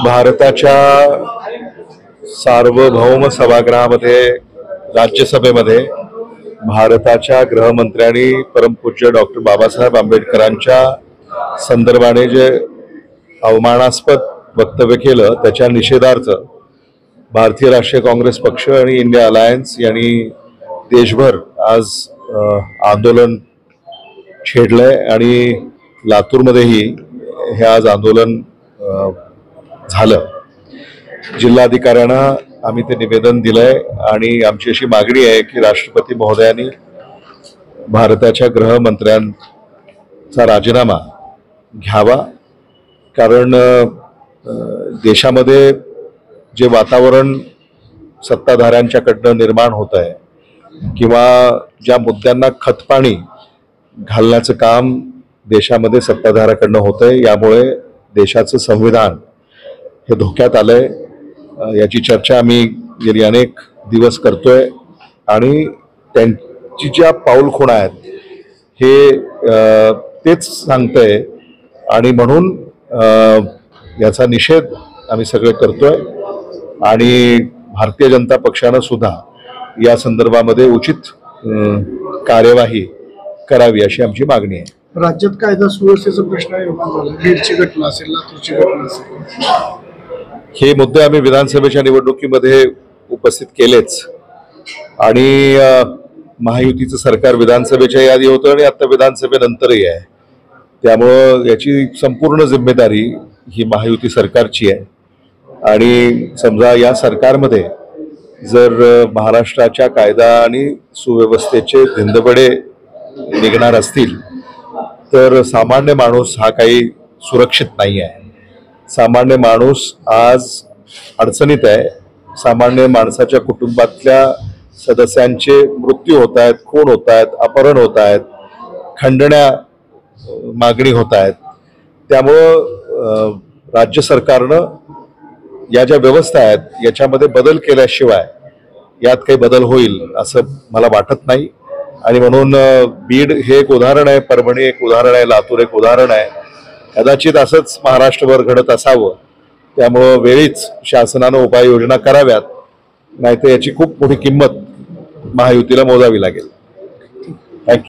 भारताच्या सार्वभौम सभागृहामध्ये राज्यसभेमध्ये भारताच्या गृहमंत्र्यांनी परमपूज्य डॉक्टर बाबासाहेब आंबेडकरांच्या संदर्भाने जे अवमानास्पद वक्तव्य केलं त्याच्या निषेधार्थ भारतीय राष्ट्रीय काँग्रेस पक्ष आणि इंडिया अलायन्स यांनी देशभर आज आंदोलन छेडलंय आणि लातूरमध्येही हे आज आंदोलन झालं। जिल्हाधिकाऱ्यांना आम्ही ते निवेदन दिलंय आणि आमची अशी मागणी आहे की राष्ट्रपती महोदयांनी भारताच्या गृहमंत्र्यांचा राजीनामा घ्यावा, कारण देशामध्ये जे वातावरण सत्ताधाऱ्यांच्याकडनं निर्माण होत आहे किंवा ज्या मुद्द्यांना खतपाणी घालण्याचं काम देशामध्ये सत्ताधाऱ्याकडनं होतंय, यामुळे देशाचं संविधान हे धोक्यात आलंय। याची चर्चा आम्ही गेली अनेक दिवस करतोय आणि त्यांची ज्या पाऊलखुणा आहेत हे तेच सांगतंय आणि म्हणून याचा निषेध आम्ही सगळे करतोय आणि भारतीय जनता पक्षानं सुद्धा या संदर्भामध्ये उचित कार्यवाही करावी अशी आमची मागणी आहे। राज्यात कायदा सुव्यवस्थेचा प्रश्न निर्माण झाला, बीडची घटना असेल, लातूरची घटना असेल, हे मुद्दे आम्ही विधानसभेच्या निवडणुकीमध्ये उपस्थित केलेच आणि महायुतीचं सरकार विधानसभेच्या यादी होतं आणि आता विधानसभेनंतरही आहे, त्यामुळं याची संपूर्ण जिम्मेदारी ही महायुती सरकारची आहे। आणि समजा या सरकारमध्ये जर महाराष्ट्राच्या कायदा आणि सुव्यवस्थेचे धिंदबडे निघणार असतील तर सामान्य माणूस हा काही सुरक्षित नाही आहे। सामान्य माणूस आज अडचणीत आहे। सामान्य माणसाच्या कुटुंबातल्या सदस्यांचे मृत्यू होत आहेत, खून होत आहेत, अपहरण होत आहेत, खंडण्या मागणी होत आहेत। त्यामुळं राज्य सरकारनं या ज्या व्यवस्था आहेत याच्यामध्ये बदल केल्याशिवाय यात काही बदल होईल असं मला वाटत नाही आणि म्हणून बीड हे एक उदाहरण आहे, परभणी एक उदाहरण आहे, लातूर एक उदाहरण आहे। कदाचित असंच महाराष्ट्रभर घडत असावं, त्यामुळं वेळीच शासनानं उपाययोजना कराव्यात, नाहीतर याची खूप मोठी किंमत महायुतीला मोजावी लागेल।